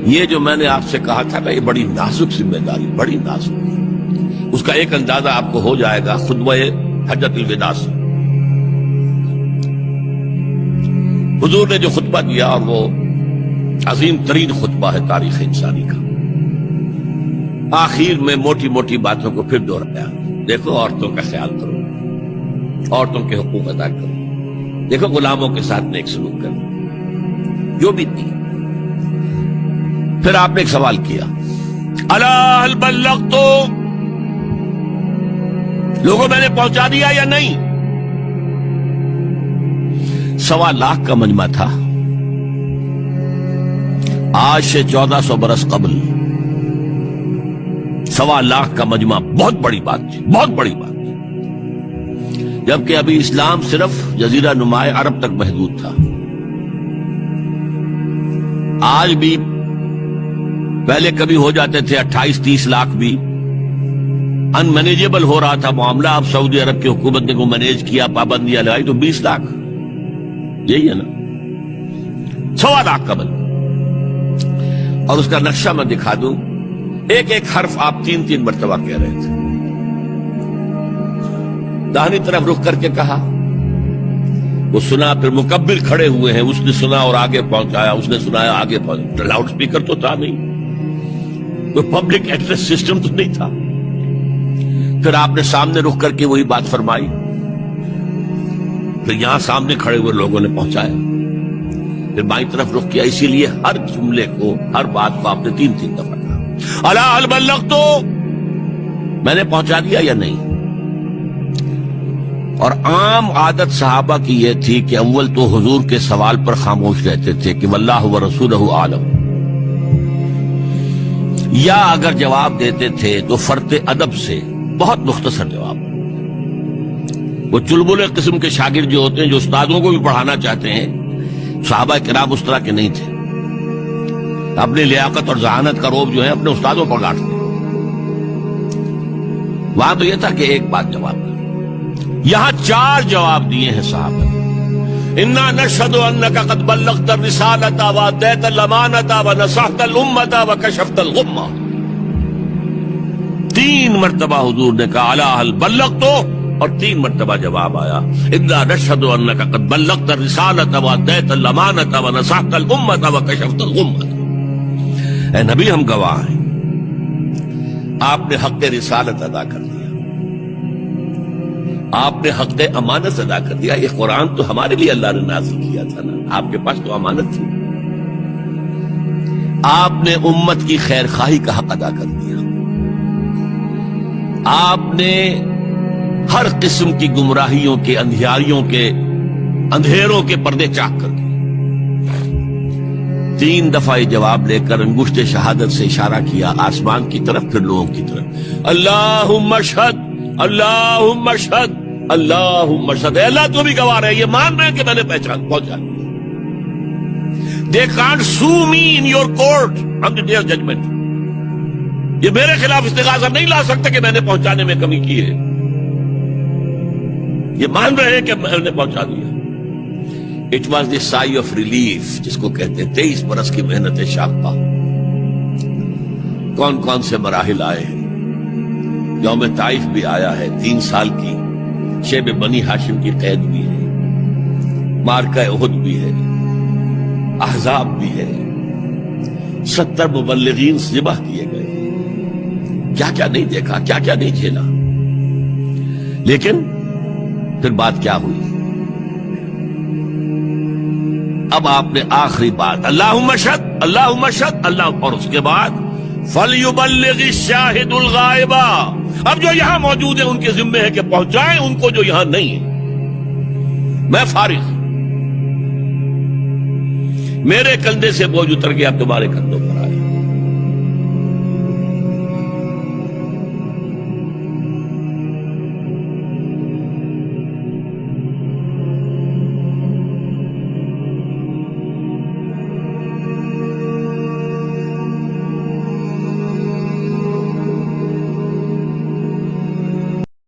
یہ جو میں نے آپ سے کہا تھا نا، یہ بڑی نازک ذمہ داری، بڑی نازک. اس کا ایک اندازہ آپ کو ہو جائے گا خطبہ حجۃ الوداع سے. حضور نے جو خطبہ دیا، اور وہ عظیم ترین خطبہ ہے تاریخ انسانی کا. آخر میں موٹی موٹی باتوں کو پھر دوہرایا. دیکھو عورتوں کا خیال کرو، عورتوں کے حقوق ادا کرو، دیکھو غلاموں کے ساتھ نیک سلوک کرو، جو بھی تھی. پھر آپ نے ایک سوال کیا، الا هل بلغت، لوگوں میں نے پہنچا دیا یا نہیں؟ 1.25 لاکھ کا مجمع تھا. آج سے 1400 برس قبل 1.25 لاکھ کا مجمع بہت بڑی بات تھی، بہت بڑی بات تھی. جبکہ ابھی اسلام صرف جزیرہ نمائے عرب تک محدود تھا. آج بھی پہلے کبھی ہو جاتے تھے 28-30 لاکھ بھی، ان مینیجیبل ہو رہا تھا معاملہ. اب سعودی عرب کی حکومت نے کو مینیج کیا، پابندیاں لگائی تو 20 لاکھ. یہی ہے نا 1.25 لاکھ کا بن. اور اس کا نقشہ میں دکھا دوں، ایک ایک حرف آپ 3 مرتبہ کہہ رہے تھے. داہنی طرف رخ کر کے کہا، وہ سنا. پھر مکبر کھڑے ہوئے ہیں، اس نے سنا اور آگے پہنچایا، اس نے سنایا آگے پہنچایا. لاؤڈ سپیکر تو تھا نہیں، کوئی پبلک ایڈریس سسٹم تو نہیں تھا. پھر آپ نے سامنے رخ کر کے وہی بات فرمائی. پھر یہاں سامنے کھڑے ہوئے لوگوں نے پہنچایا. پھر بائیں طرف رخ کیا. اسی لیے ہر جملے کو، ہر بات کو آپ نے 3 دفعہ کہا، الا هل بلغت، میں نے پہنچا دیا یا نہیں؟ اور عام عادت صحابہ کی یہ تھی کہ اول تو حضور کے سوال پر خاموش رہتے تھے کہ واللہ ورسولہ عالم، یا اگر جواب دیتے تھے تو فرط ادب سے بہت مختصر جواب. وہ چلبلے قسم کے شاگرد جو ہوتے ہیں، جو استادوں کو بھی پڑھانا چاہتے ہیں، صحابہ کرام اس طرح کے نہیں تھے. اپنی لیاقت اور ذہانت کا روب جو ہے اپنے استادوں پر ڈانٹتے. وہاں تو یہ تھا کہ ایک بات جواب. یہاں 4 جواب دیے ہیں صحابہ. انا نشهد انك قد بلغت الرسالة واديت الامانة ونصحت الامة وكشفت الغمة. 3 مرتبہ حضور نے کہا الا هل بلغت، اور 3 مرتبہ جواب آیا انا نشهد انك قد بلغت الرسالة واديت الامانة ونصحت الامة وكشفت الغمة. اے نبی، ہم گواہ ہیں، آپ نے حق رسالت ادا کر دیا، آپ نے حق امانت ادا کر دیا. یہ قرآن تو ہمارے لیے اللہ نے نازل کیا تھا نا، آپ کے پاس تو امانت تھی. آپ نے امت کی خیر خواہی کا حق ادا کر دیا. آپ نے ہر قسم کی گمراہیوں کے، اندھیاریوں کے، اندھیروں کے پردے چاک کر دیے. 3 دفعہ یہ جواب لے کر انگشت شہادت سے اشارہ کیا آسمان کی طرف، پھر لوگوں کی طرف. اللہم اشہد، اللہم اشہد، اللہم اشہد. اے اللہ تو بھی گواہ رہے، یہ مان رہے ہیں کہ میں نے پہنچا. They can't sue me in your court on the day of judgment. یہ میرے خلاف استغاثہ نہیں لا سکتے کہ میں نے پہنچانے میں کمی کی ہے. یہ مان رہے ہیں کہ میں نے پہنچا دیا. It was the sigh of relief جس کو کہتے ہیں 23 برس کی محنت شاقہ. کون کون سے مراحل آئے ہیں. یوم طائف بھی آیا ہے، 3 سال کی شیب بنی ہاشم کی قید بھی ہے، معرکہ احد بھی ہے، احزاب بھی ہے، 70 مبلغین ذبح کیے گئے. کیا کیا نہیں دیکھا، کیا کیا نہیں جھیلا. لیکن پھر بات کیا ہوئی؟ اب آپ نے آخری بات اللہم اشہد، اللہم اشہد، اللہ، اور اس کے بعد فَلْيُبَلِّغِ الشَّاهِدُ الْغَائِبَ. اب جو یہاں موجود ہیں ان کے ذمے ہے کہ پہنچائیں ان کو جو یہاں نہیں ہے. میں فارغ، میرے کندھے سے بوجھ اتر گیا، اب تمہارے کندھوں